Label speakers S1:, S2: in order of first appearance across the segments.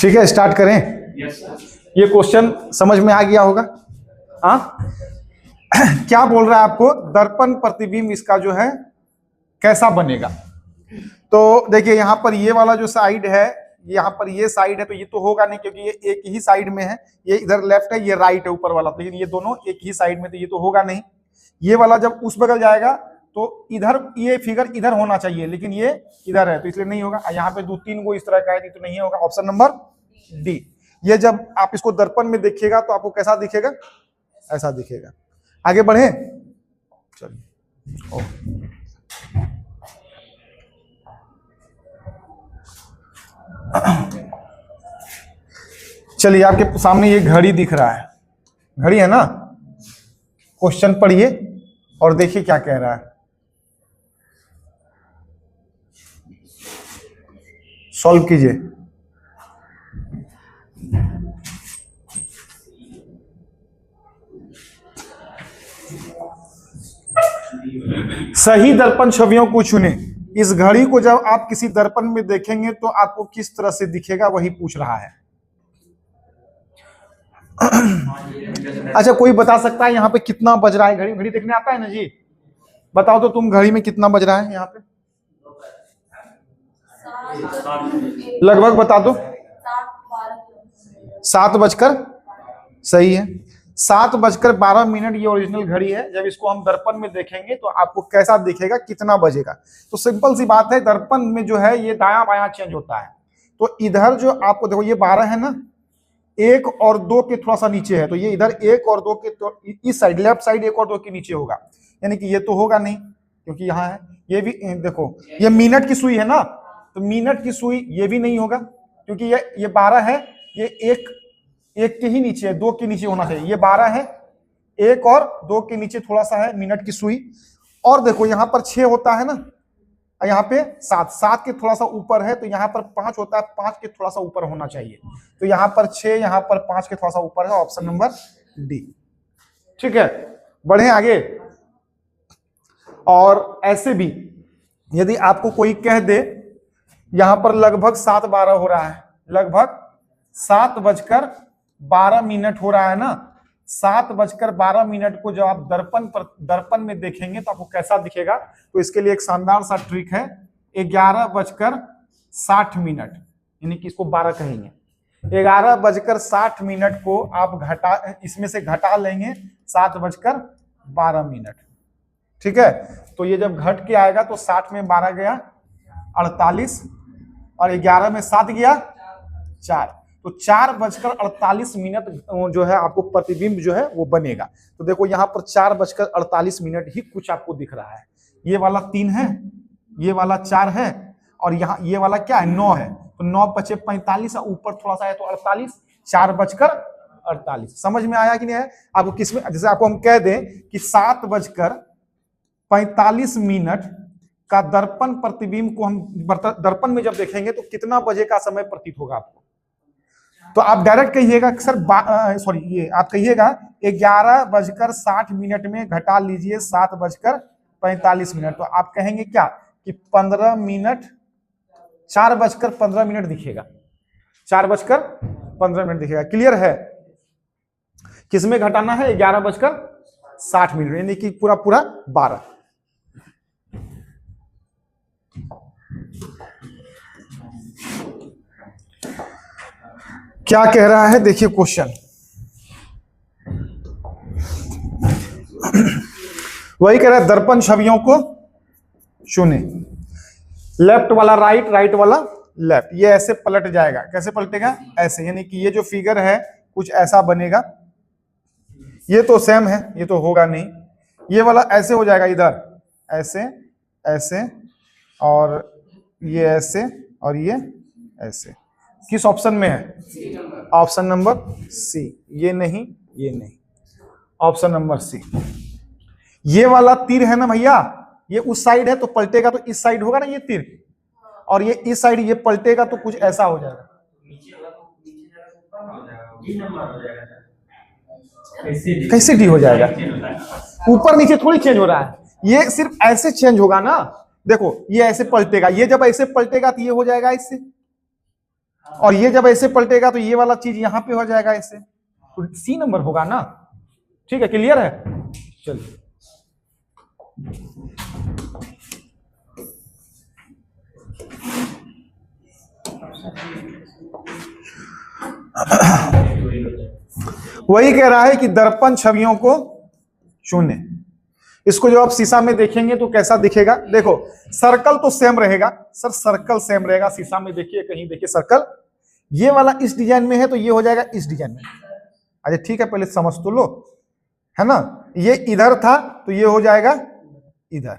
S1: ठीक है, स्टार्ट करें। ये क्वेश्चन समझ में आ गया होगा। हाँ क्या बोल रहा है आपको, दर्पण प्रतिबिंब इसका जो है कैसा बनेगा। तो देखिए यहाँ पर ये वाला जो साइड है, यहाँ पर ये साइड है, तो ये तो होगा नहीं क्योंकि ये एक ही साइड में है। ये इधर लेफ्ट है, ये राइट है ऊपर वाला, लेकिन ये दोनों एक ही साइड में, तो ये तो होगा नहीं। ये वाला जब उस बगल जाएगा तो इधर ये फिगर इधर होना चाहिए, लेकिन ये इधर है तो इसलिए नहीं होगा। यहाँ पे 2-3 को इस तरह का है तो नहीं होगा। Option number D. ये जब आप इसको दर्पण में देखिएगा तो आपको कैसा दिखेगा, ऐसा दिखेगा। आगे बढ़े, चलिए। चलिए आपके सामने ये घड़ी दिख रहा है, घड़ी है ना। क्वेश्चन पढ़िए और देखिए क्या कह रहा है, सॉल्व कीजिए। सही दर्पण छवियों को चुने। इस घड़ी को जब आप किसी दर्पण में देखेंगे तो आपको किस तरह से दिखेगा, वही पूछ रहा है। अच्छा, कोई बता सकता है यहाँ पे कितना बज रहा है? घड़ी घड़ी देखने आता है ना जी, बताओ तो तुम, घड़ी में कितना बज रहा है यहाँ पे लगभग बता दो। 7 बजकर, सही है, 7:12 ये ओरिजिनल घड़ी है। जब इसको हम दर्पण में देखेंगे तो आपको कैसा दिखेगा, कितना बजेगा। तो सिंपल सी बात है, दर्पण में जो है ये दायां बायां चेंज होता है। तो इधर जो आपको देखो ये 12 है ना, 1 और 2 के थोड़ा सा नीचे है, तो ये इधर 1 और 2 के तो इस साइड लेफ्ट साइड 1 और 2 के नीचे होगा, यानी कि ये तो होगा नहीं क्योंकि यहाँ है। ये भी देखो, ये मिनट की सुई है ना, तो मिनट की सुई ये भी नहीं होगा क्योंकि ये 12 है, ये 1 के ही नीचे है, 2 के नीचे होना चाहिए। ये 12 है, 1 और 2 के नीचे थोड़ा सा है मिनट की सुई। और देखो यहाँ पर 6 होता है ना, यहाँ पे 7 के थोड़ा सा ऊपर है, तो यहाँ पर 5 होता है, 5 के थोड़ा सा ऊपर होना चाहिए। तो यहाँ पर 6, यहाँ पर 5 के थोड़ा सा ऊपर है। Option number D. ठीक है, बढ़े आगे। और ऐसे भी यदि आपको कोई कह दे यहाँ पर लगभग 7:12 हो रहा है, लगभग 7:12 हो रहा है ना, 7:12 को जब आप दर्पण में देखेंगे तो आपको कैसा दिखेगा। तो इसके लिए एक शानदार सा ट्रिक है, 11:60, यानी कि इसको 12 कहेंगे। 11:60 को आप इसमें से घटा लेंगे 7:12। ठीक है, तो ये जब घट के आएगा तो 60 में 12 गया 48, और 11 में 7 गया 4, तो 4:48 जो है आपको प्रतिबिंब जो है वो बनेगा। तो देखो यहाँ पर 4:48 ही कुछ आपको दिख रहा है। ये वाला 3 है, ये वाला 4 है, और यहाँ ये वाला क्या है, 9 है। तो 9:45 ऊपर थोड़ा सा है तो 48, 4:48। समझ में आया कि नहीं है आपको? किसमें, जैसे आपको हम कह दें कि 7:45 का दर्पण प्रतिबिंब को हम दर्पण में जब देखेंगे तो कितना बजे का समय प्रतीत होगा आपको, तो आप डायरेक्ट कहिएगा सर, सॉरी, ये आप कहिएगा 11:60 में घटा लीजिए 7:45। तो आप कहेंगे क्या कि 15 मिनट, 4:15 दिखेगा, 4:15 दिखेगा। क्लियर है? किसमें घटाना है? 11:60, यानी कि पूरा 12। क्या कह रहा है देखिए क्वेश्चन, वही कह रहा है, दर्पण छवियों को चुने। लेफ्ट वाला राइट, राइट वाला लेफ्ट। ये ऐसे पलट जाएगा, कैसे पलटेगा? ऐसे, यानी कि ये जो फिगर है कुछ ऐसा बनेगा। ये तो सेम है, ये तो होगा नहीं। ये वाला ऐसे हो जाएगा, इधर ऐसे, ऐसे, और ये ऐसे, और ये ऐसे। किस ऑप्शन में है? Option number C. ये नहीं, ये नहीं, ऑप्शन नंबर सी। ये वाला तीर है ना भैया, ये उस साइड है तो पलटेगा तो इस साइड होगा ना ये तीर, और ये इस साइड ये पलटेगा तो कुछ ऐसा हो जाएगा। कैसे डी हो जाएगा? ऊपर नीचे थोड़ी चेंज हो रहा है, ये सिर्फ ऐसे चेंज होगा ना। देखो ये ऐसे पलटेगा, ये जब ऐसे पलटेगा तो ये हो जाएगा इससे, और ये जब ऐसे पलटेगा तो ये वाला चीज यहां पे हो जाएगा ऐसे, तो सी नंबर होगा ना। ठीक है, क्लियर है। चलिए वही कह रहा है कि दर्पण छवियों को चुने। इसको जब आप शीशा में देखेंगे तो कैसा दिखेगा, देखो सर्कल तो सेम रहेगा सर, सर्कल सेम रहेगा। शीशा में देखिए, कहीं देखिए सर्कल, ये वाला इस डिजाइन में है तो ये हो जाएगा इस डिजाइन में। अच्छा ठीक है, पहले समझ तो लो, है ना। ये इधर था तो ये हो जाएगा इधर,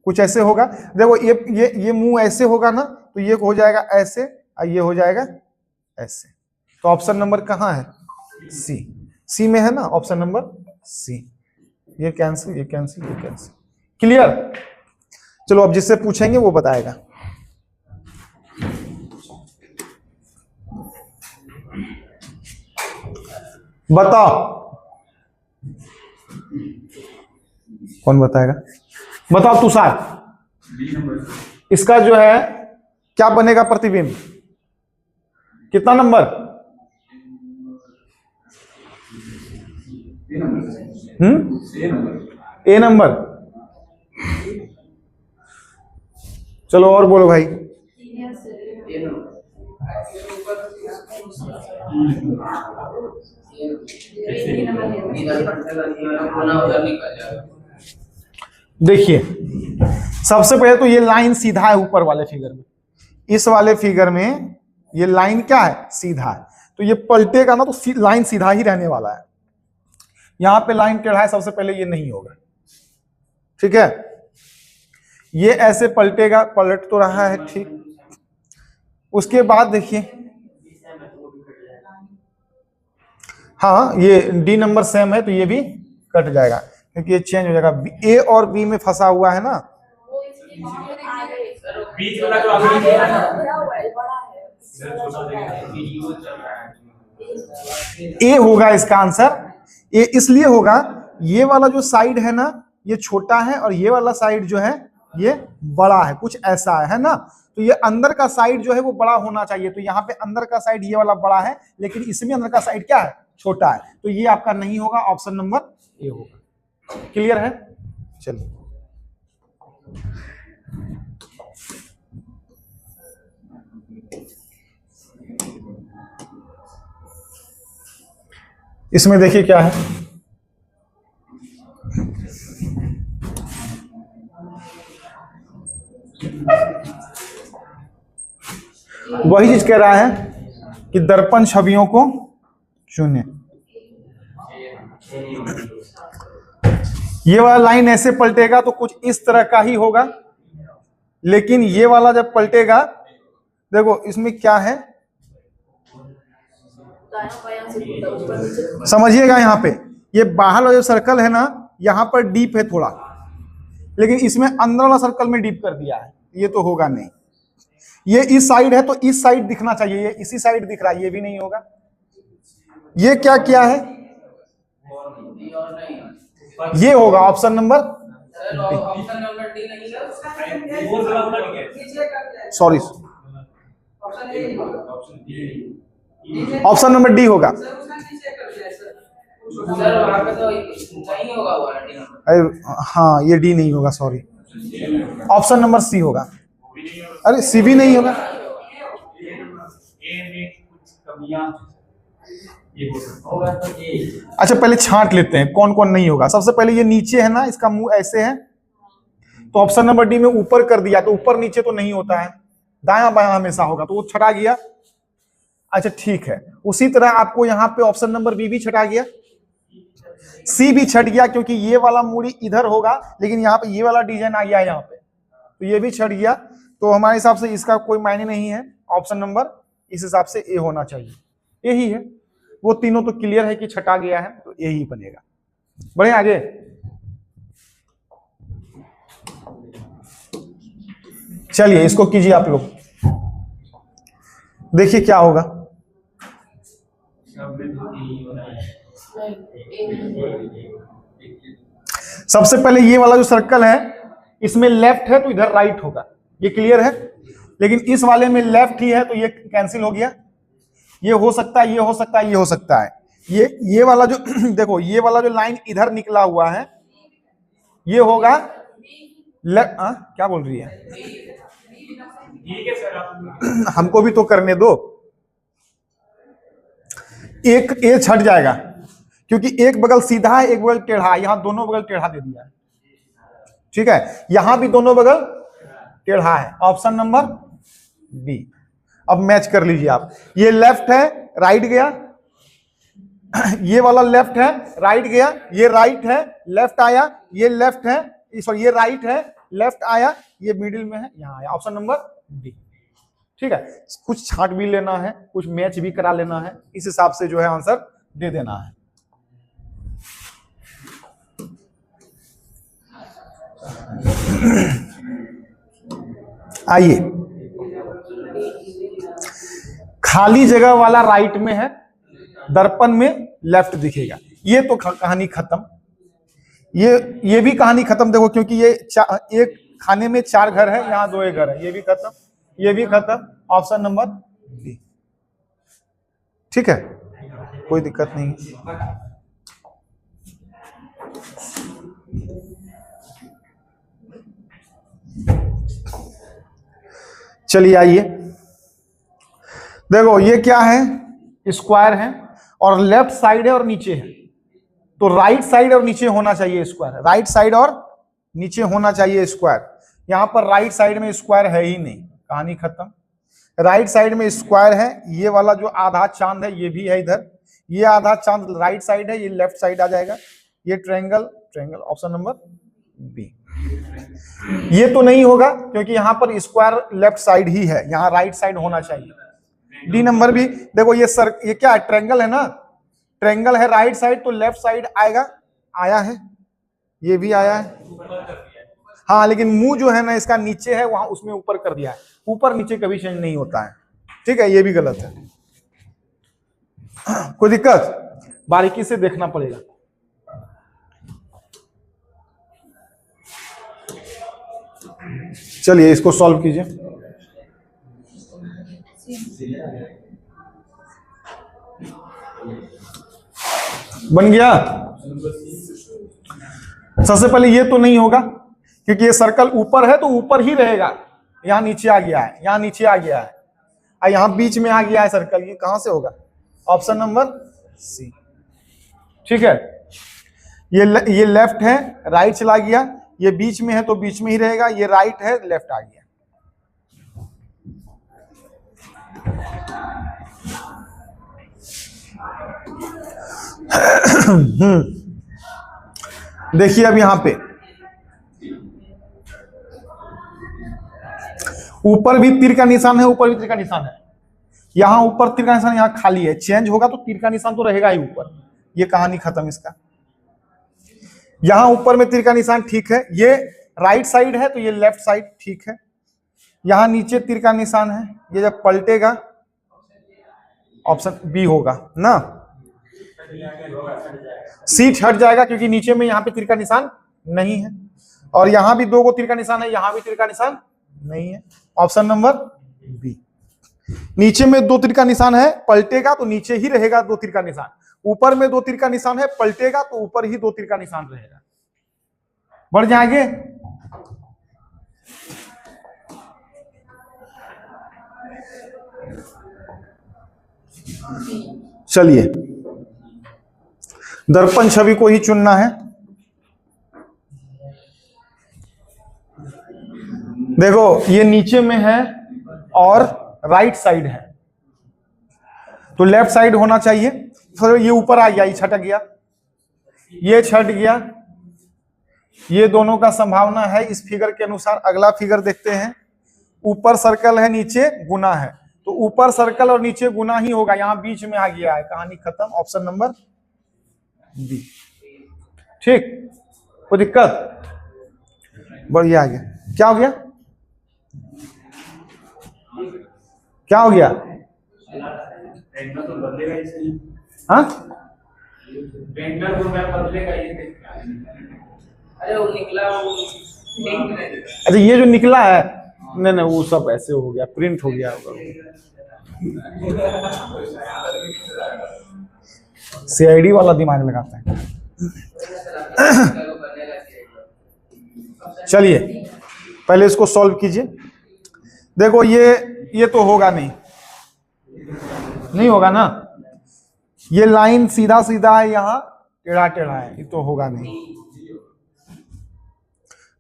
S1: कुछ ऐसे होगा। देखो ये मुंह ऐसे होगा ना, तो ये हो जाएगा ऐसे और ये हो जाएगा ऐसे। तो ऑप्शन नंबर कहाँ है, सी। सी में है ना ऑप्शन नंबर सी। ये कैंसिल, ये कैंसिल, ये कैंसिल। क्लियर। चलो अब जिससे पूछेंगे वो बताएगा। बताओ कौन बताएगा, बताओ तुषार। इसका जो है क्या बनेगा प्रतिबिंब, कितना नंबर? ए नंबर। चलो और बोलो भाई। देखिए सबसे पहले तो ये लाइन सीधा है ऊपर वाले फिगर में, इस वाले फिगर में ये लाइन क्या है, सीधा है। तो ये पलटेगा ना तो लाइन सीधा ही रहने वाला है। यहां पे लाइन टेढ़ा है, सबसे पहले ये नहीं होगा, ठीक है। ये ऐसे पलटेगा, पलट तो रहा है ठीक। उसके बाद देखिए, हाँ ये डी नंबर सेम है तो ये भी कट जाएगा क्योंकि ये चेंज हो जाएगा। ए और बी में फंसा हुआ है ना, ए होगा इसका आंसर। ये इसलिए होगा, ये वाला जो साइड है ना ये छोटा है और ये वाला साइड जो है ये बड़ा है, कुछ ऐसा है ना। तो ये अंदर का साइड जो है वो बड़ा होना चाहिए, तो यहाँ पे अंदर का साइड ये वाला बड़ा है, लेकिन इसमें अंदर का साइड क्या है, छोटा है। तो ये आपका नहीं होगा, ऑप्शन नंबर ए होगा। क्लियर है। चलिए इसमें देखिए क्या है, वही चीज कह रहा है कि दर्पण छवियों को चुने। ये वाला लाइन ऐसे पलटेगा तो कुछ इस तरह का ही होगा, लेकिन ये वाला जब पलटेगा, देखो इसमें क्या है समझिएगा। यहाँ पे ये बाहर वाला जो सर्कल है ना, यहाँ पर डीप है थोड़ा, लेकिन इसमें अंदर वाला सर्कल में डीप कर दिया है, ये तो होगा नहीं। ये इस साइड है तो इस साइड दिखना चाहिए, ये इसी साइड दिख रहा है, ये भी नहीं होगा। ये क्या क्या है, ये होगा option number sorry, option number D होगा। हाँ ये डी नहीं होगा, सॉरी, ऑप्शन नंबर सी होगा। अरे सी भी नहीं होगा। अच्छा पहले छांट लेते हैं कौन कौन नहीं होगा। सबसे पहले ये नीचे है ना, इसका मुंह ऐसे है, तो ऑप्शन नंबर डी में ऊपर कर दिया, तो ऊपर नीचे तो नहीं होता है, दायां बायां हमेशा होगा, तो वो छटा गया। अच्छा ठीक है, उसी तरह आपको यहाँ पे ऑप्शन नंबर बी भी छटा गया, सी भी छट गया क्योंकि ये वाला मूड़ी इधर होगा, लेकिन यहाँ पे ये वाला डिजाइन आ गया यहाँ पे, तो ये भी छट गया। तो हमारे हिसाब से इसका कोई मायने नहीं है, ऑप्शन नंबर इस हिसाब से ए होना चाहिए, यही है। वो तीनों तो क्लियर है कि छटा गया है, तो यही बनेगा। बढ़े आगे। चलिए इसको कीजिए आप लोग, देखिए क्या होगा। सबसे पहले ये वाला जो सर्कल है इसमें लेफ्ट है तो इधर राइट होगा, ये क्लियर है। लेकिन इस वाले में लेफ्ट ही है तो ये कैंसिल हो गया। ये हो सकता है, ये हो सकता है, ये हो सकता है। ये वाला जो देखो, ये वाला जो लाइन इधर निकला हुआ है ये होगा क्या बोल रही है? हमको भी तो करने दो। एक ए छट जाएगा क्योंकि एक बगल सीधा है, एक बगल टेढ़ा है। यहां दोनों बगल टेढ़ा दे दिया है, ठीक है। यहां भी दोनों बगल टेढ़ा है, ऑप्शन नंबर बी। अब मैच कर लीजिए आप। ये लेफ्ट है, राइट गया, ये वाला लेफ्ट है, राइट गया, ये राइट है, लेफ्ट आया, ये लेफ्ट है, सॉरी ये राइट है, लेफ्ट आया, ये मिडिल में है, यहां आया, ऑप्शन नंबर बी। ठीक है, कुछ छांट भी लेना है, कुछ मैच भी करा लेना है, इस हिसाब से जो है आंसर दे देना है। आइए, खाली जगह वाला राइट में है, दर्पण में लेफ्ट दिखेगा। ये तो कहानी खत्म। ये भी कहानी खत्म। देखो, क्योंकि ये एक खाने में 4 घर है, यहां 2 घर है। ये भी खत्म, ये भी खत्म, ऑप्शन नंबर बी। ठीक है, कोई दिक्कत नहीं। चलिए आइए, देखो ये क्या है, स्क्वायर है और लेफ्ट साइड है और नीचे है, तो राइट साइड और नीचे होना चाहिए स्क्वायर। राइट साइड और नीचे होना चाहिए स्क्वायर। यहां पर राइट साइड में स्क्वायर है ही नहीं, कहानी खत्म। राइट साइड में स्क्वायर है, ये वाला जो आधा चांद है ये भी है इधर, ये आधा चांद राइट साइड है, ये लेफ्ट साइड आ जाएगा। ये ट्रायंगल, ऑप्शन नंबर बी। ये तो नहीं होगा क्योंकि यहां पर स्क्वायर लेफ्ट साइड ही है, यहां राइट साइड होना चाहिए। डी नंबर भी देखो, ये क्या है, ट्रायंगल है ना, ट्रायंगल है, राइट साइड तो लेफ्ट साइड आएगा, आया है, ये भी आया है। हाँ, लेकिन मुंह जो है ना इसका नीचे है, वहां उसमें ऊपर कर दिया है। ऊपर नीचे कभी चेंज नहीं होता है, ठीक है, ये भी गलत है। कोई दिक्कत? बारीकी से देखना पड़ेगा। चलिए इसको सॉल्व कीजिए। बन गया। सबसे पहले ये तो नहीं होगा क्योंकि ये सर्कल ऊपर है तो ऊपर ही रहेगा। यहां नीचे आ गया है, यहां नीचे आ गया है, और यहां बीच में आ गया है सर्कल, ये कहां से होगा? Option number C. ठीक है, ये लेफ्ट है, राइट चला गया, ये बीच में है तो बीच में ही रहेगा, ये राइट है, लेफ्ट आ गया। देखिए अब यहां पे ऊपर भी तीर का निशान है, ऊपर भी तीर का निशान है। यहां ऊपर तीर का निशान, यहां खाली है, चेंज होगा तो तीर का निशान तो रहेगा ही ऊपर। ये कहानी खत्म इसका। यहां ऊपर में तीर का निशान ठीक है, ये राइट साइड है तो ये लेफ्ट साइड ठीक है। यहां नीचे तीर का निशान है, ये जब पलटेगा ऑप्शन बी होगा ना। सीट हट जाएगा क्योंकि नीचे में यहां पे तीर का निशान नहीं है, और यहां भी 2 को तीर का निशान है, यहां भी तीर का निशान नहीं है, ऑप्शन नंबर बी। नीचे में 2 तीर का निशान है, पलटेगा तो नीचे ही रहेगा 2 तीर का निशान। ऊपर में 2 तीर का निशान है, पलटेगा तो ऊपर ही 2 तीर का निशान रहेगा। बढ़ जाएंगे। चलिए, दर्पण छवि को ही चुनना है। देखो ये नीचे में है और राइट साइड है तो लेफ्ट साइड होना चाहिए। तो ये ऊपर आ गया, ये छटक गया, ये छट गया, ये दोनों का संभावना है इस फिगर के अनुसार। अगला फिगर देखते हैं। ऊपर सर्कल है, नीचे गुना है, तो ऊपर सर्कल और नीचे गुना ही होगा। यहां बीच में आ गया है, कहानी खत्म, ऑप्शन नंबर बी। ठीक, कोई दिक्कत? बढ़िया आ गया। क्या हो गया? क्या हो गया? हाँ,
S2: अरे वो निकला,
S1: अच्छा ये जो निकला है नहीं नहीं, वो सब ऐसे हो गया, प्रिंट हो गया होगा। सीआईडी वाला दिमाग लगाता है। चलिए पहले इसको सॉल्व कीजिए। देखो ये तो होगा नहीं, नहीं होगा ना। ये लाइन सीधा सीधा है, यहां टेढ़ा टेढ़ा है, ये तो होगा नहीं।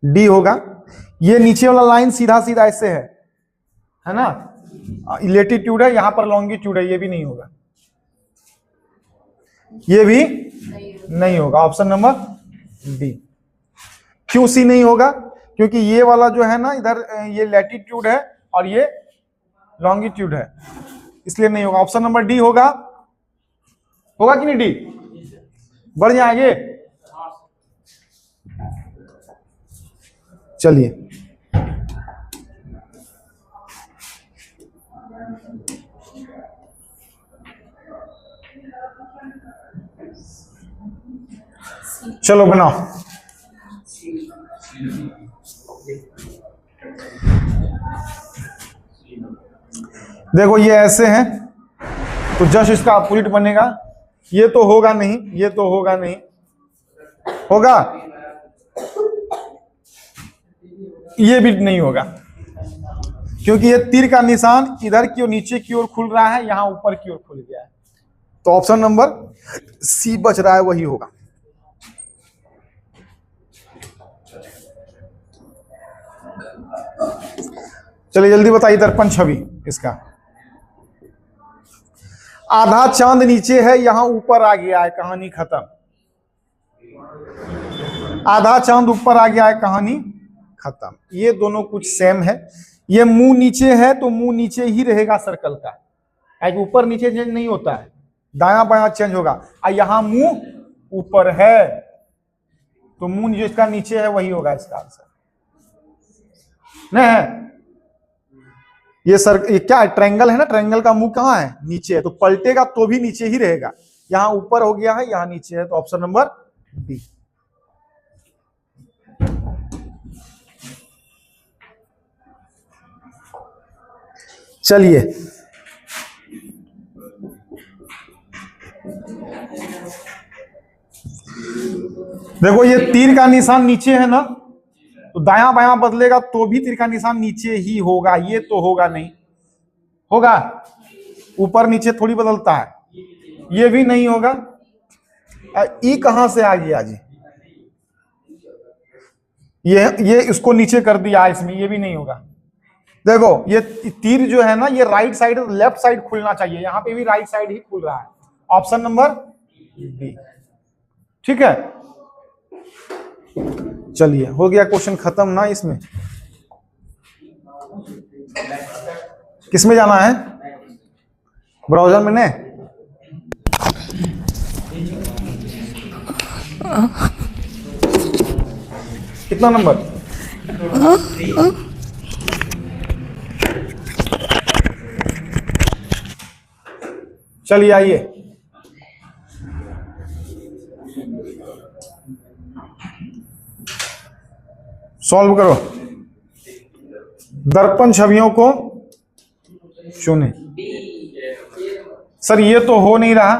S1: डी होगा। ये नीचे वाला लाइन सीधा सीधा ऐसे है ना, लेटीट्यूड है, यहां पर लॉन्गिट्यूड है, ये भी नहीं होगा, ये भी नहीं होगा। Option number D. क्यों सी नहीं होगा? क्योंकि ये वाला जो है ना इधर, ये लैटिट्यूड है और ये लॉन्गिट्यूड है, इसलिए नहीं होगा। ऑप्शन नंबर डी होगा। होगा कि नहीं डी? बढ़ जाएंगे। चलिए चलो बनाओ। देखो ये ऐसे हैं तो जस्ट इसका अपोजिट बनेगा। ये तो होगा नहीं, ये तो होगा नहीं, होगा? ये भी नहीं होगा, क्योंकि ये तीर का निशान इधर की ओर, नीचे की ओर खुल रहा है, यहां ऊपर की ओर खुल गया है। तो ऑप्शन नंबर सी बच रहा है, वही होगा। चलिए जल्दी बताइए, दर्पण छवि इसका। आधा चांद नीचे है, यहां ऊपर आ गया है, कहानी खत्म। आधा चांद ऊपर आ गया है, कहानी खत्म। ये दोनों कुछ सेम है। ये मुंह नीचे है तो मुंह नीचे ही रहेगा सर्कल का, ऊपर नीचे चेंज नहीं होता है, दायां बायां चेंज होगा। और यहां मुंह ऊपर है तो मुंह जिसका नीचे है वही होगा इसका आंसर। नहीं है ये क्या है? ट्रायंगल है ना, ट्रायंगल का मुंह कहां है? नीचे है, तो पलटेगा तो भी नीचे ही रहेगा। यहां ऊपर हो गया है, यहां नीचे है, तो ऑप्शन नंबर डी। चलिए देखो ये तीर का निशान नीचे है ना, तो दायां बायां बदलेगा तो भी तीर का निशान नीचे ही होगा। ये तो होगा नहीं, होगा? ऊपर नीचे थोड़ी बदलता है, ये भी नहीं होगा। ई कहां से आ गया जी? ये इसको नीचे कर दिया इसमें, ये भी नहीं होगा। देखो ये तीर जो है ना, ये राइट साइड, लेफ्ट साइड खुलना चाहिए, यहां पे भी राइट साइड ही खुल रहा है। Option number D. ठीक है, चलिए हो गया क्वेश्चन खत्म ना। इसमें किसमें जाना है? ब्राउजर में ने कितना नंबर? चलिए आइए, सॉल्व करो। दर्पण छवियों को चुने। सर ये तो हो नहीं रहा,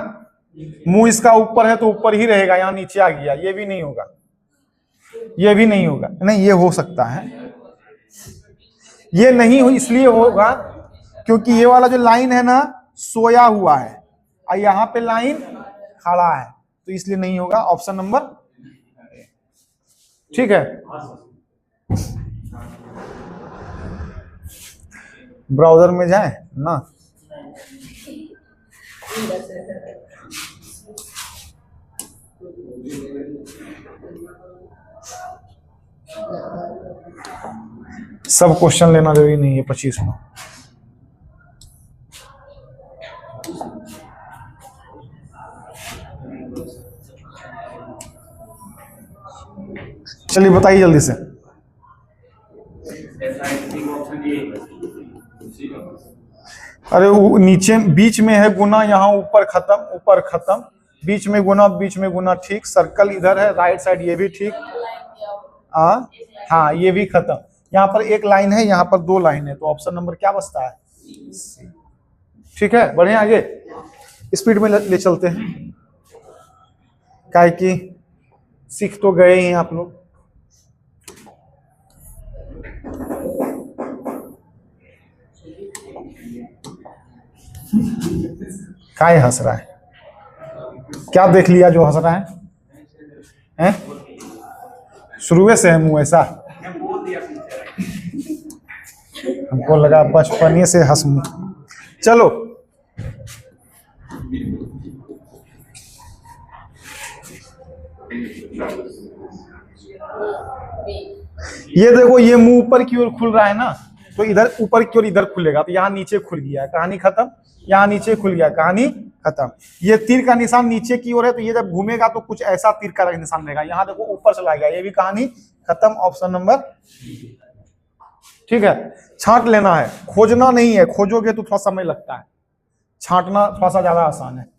S1: मुंह इसका ऊपर है तो ऊपर ही रहेगा, यहां नीचे आ गया, ये भी नहीं होगा, ये भी नहीं होगा। नहीं, ये हो सकता है, ये नहीं हो इसलिए होगा क्योंकि ये वाला जो लाइन है ना सोया हुआ है और यहां पे लाइन खड़ा है, तो इसलिए नहीं होगा। ऑप्शन नंबर, ठीक है। ब्राउजर में जाए ना, सब क्वेश्चन लेना जरूरी नहीं है 25 में। चलिए बताइए जल्दी से। अरे वो नीचे बीच में है गुना, यहाँ ऊपर खत्म, ऊपर खत्म, बीच में गुना, बीच में गुना, ठीक। सर्कल इधर है, राइट साइड ये भी ठीक। हाँ ये भी खत्म। यहाँ पर एक लाइन है, यहाँ पर 2 लाइन है, तो ऑप्शन नंबर क्या बचता है? ठीक है, बढ़े आगे, स्पीड में ले चलते हैं, काहे कि सीख तो गए ही आप लोग। काहे हंस रहा है? क्या देख लिया जो हंस रहा है? हैं? शुरू से है मुंह ऐसा? हमको लगा बचपने से हंस मुंह। चलो, ये देखो, ये मुंह ऊपर की ओर खुल रहा है ना, तो इधर ऊपर की ओर इधर खुलेगा, तो यहाँ नीचे खुल गया, कहानी खत्म। यहाँ नीचे खुल गया, कहानी खत्म। ये तीर का निशान नीचे की ओर है, तो ये जब घूमेगा तो कुछ ऐसा तीर का निशान रहेगा। यहाँ देखो ऊपर चला गया, ये भी कहानी खत्म। ऑप्शन नंबर, ठीक है। छांट लेना है, खोजना नहीं है, खोजोगे तो थोड़ा समय लगता है, छांटना थोड़ा सा ज्यादा आसान है।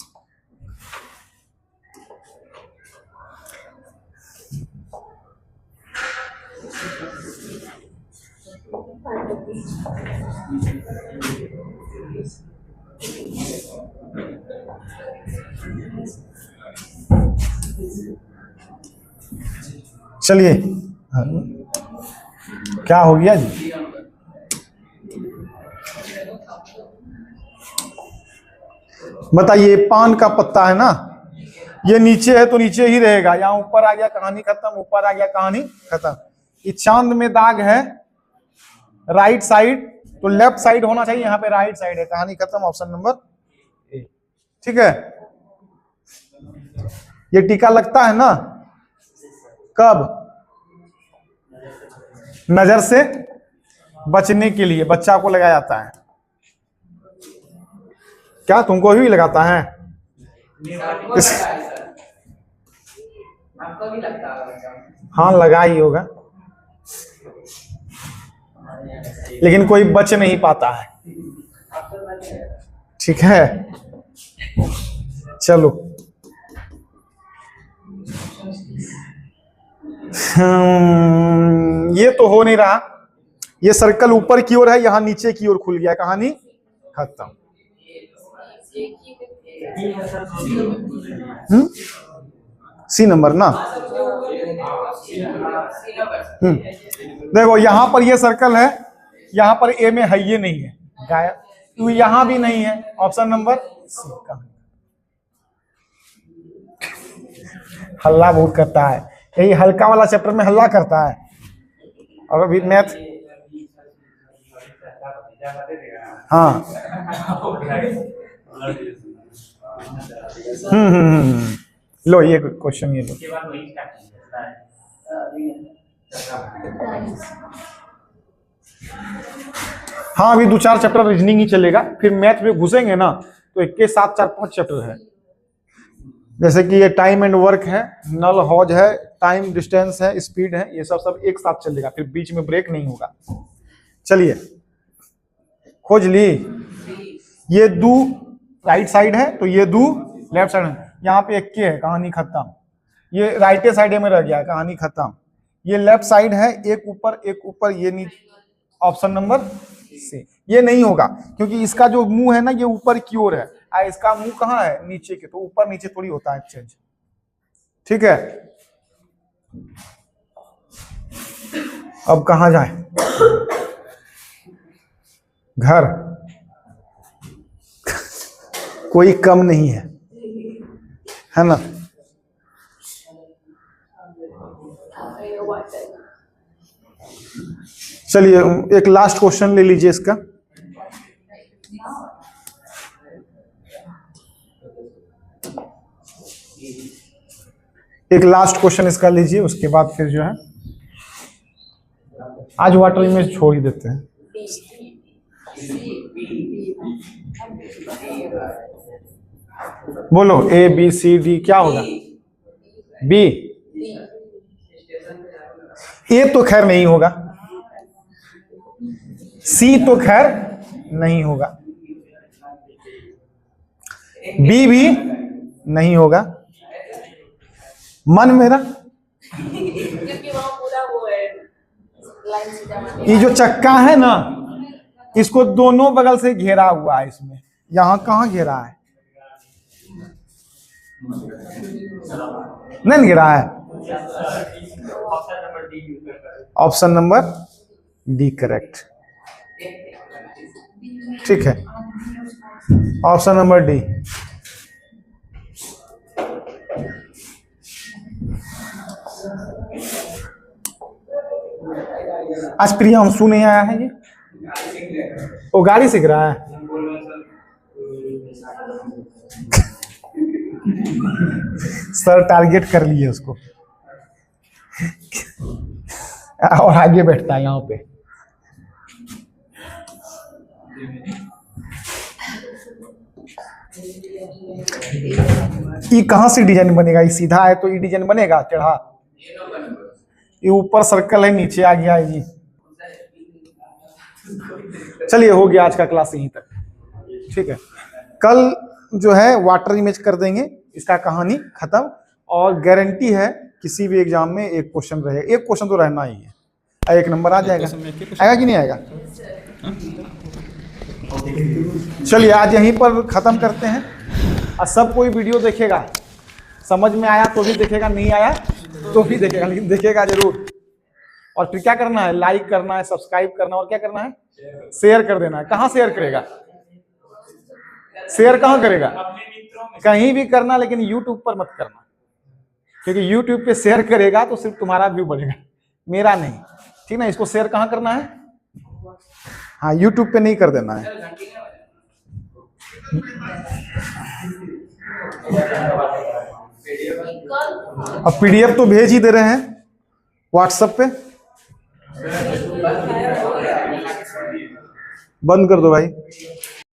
S1: चलिए, क्या हो गया जी? बताइए, पान का पत्ता है ना, ये नीचे है तो नीचे ही रहेगा, यहाँ ऊपर आ गया कहानी खत्म, ऊपर आ गया कहानी खत्म। ये चांद में दाग है राइट साइड, तो लेफ्ट साइड होना चाहिए, यहाँ पे राइट साइड है, कहानी खत्म। ऑप्शन नंबर ए, ठीक है। ये टीका लगता है ना, कब? नजर से बचने के लिए बच्चा को लगाया जाता है। क्या तुमको भी लगाता है?
S2: आपको भी लगता होगा?
S1: हाँ, लगा ही होगा, लेकिन कोई बच नहीं पाता है। ठीक है, चलो। ये तो हो नहीं रहा, ये सर्कल ऊपर की ओर है, यहाँ नीचे की ओर खुल गया, कहानी खत्म। सी नंबर ना। देखो यहाँ पर ये सर्कल है, यहाँ पर ए में है, ये नहीं है, गायब, तो यहाँ भी नहीं है। ऑप्शन नंबर सी का। हल्ला बहुत करता है, यही हल्का वाला चैप्टर में हल्ला करता है। और अभी मैथ, हाँ, लो ये क्वेश्चन, ये लो। हाँ, अभी 2-4 चैप्टर रीजनिंग ही चलेगा, फिर मैथ में घुसेंगे ना तो एक के साथ 4-5 चैप्टर है। जैसे कि ये टाइम एंड वर्क है, नल हॉज है, टाइम डिस्टेंस है, स्पीड है, ये सब एक साथ चलेगा, फिर बीच में ब्रेक नहीं होगा। चलिए, खोज ली। ये दो राइट साइड है, तो ये दो लेफ्ट साइड है, यहाँ पे एक के है, कहानी खत्म। ये राइट साइड में रह गया, कहानी खत्म। ये लेफ्ट साइड है, एक ऊपर ये नीचे। Option number C. ये नहीं होगा क्योंकि इसका जो मुंह है ना, ये ऊपर की ओर है, इसका मुंह कहाँ है? नीचे के, तो ऊपर नीचे थोड़ी होता है एक्सचेंज। ठीक है, अब कहाँ जाए? घर कोई कम नहीं है ना? चलिए, एक लास्ट क्वेश्चन ले लीजिए इसका। एक लास्ट क्वेश्चन इसका लीजिए, उसके बाद फिर जो है आज वाटर इमेज छोड़ ही देते हैं। बोलो, ए बी सी डी क्या होगा? बी। ए तो खैर नहीं होगा, सी तो खैर नहीं होगा, बी भी नहीं होगा। मन मेरा
S2: क्योंकि वहां पूरा वो है,
S1: ये जो चक्का है ना, इसको दोनों बगल से घेरा हुआ है। इसमें यहां कहां घेरा है? नहीं घेरा है। Option number D correct. ठीक है, ऑप्शन नंबर डी। आज प्रियांशु नहीं आया है, ये वो गाड़ी सीख रहा है। सर टारगेट कर लिए उसको और आगे बैठता है यहाँ पे। ये कहां से डिजाइन बनेगा? ये सीधा है तो ये डिजाइन बनेगा चढ़ा? ये ऊपर सर्कल है, नीचे आ गया है जी। चलिए हो गया आज का क्लास यहीं तक। ठीक है, कल जो है वाटर इमेज कर देंगे, इसका कहानी खत्म। और गारंटी है किसी भी एग्जाम में एक क्वेश्चन रहेगा, एक क्वेश्चन तो रहना ही है। एक नंबर आ जाएगा, आएगा कि नहीं आएगा? चलिए आज यहीं पर खत्म करते हैं। और सब कोई वीडियो देखेगा, समझ में आया तो भी देखेगा, नहीं आया तो भी देखेगा, लेकिन देखेगा जरूर। और फिर क्या करना है? लाइक करना है, सब्सक्राइब करना, और क्या करना है? शेयर कर देना है। कहाँ शेयर करेगा? शेयर कहाँ करेगा? कहीं भी करना, लेकिन YouTube पर मत करना, क्योंकि YouTube पे शेयर करेगा तो सिर्फ तुम्हारा व्यू बढ़ेगा, मेरा नहीं। ठीक ना? इसको शेयर कहाँ करना है? हाँ, YouTube पे नहीं कर देना है। अब PDF तो भेज ही दे रहे हैं WhatsApp पे। बंद कर दो भाई।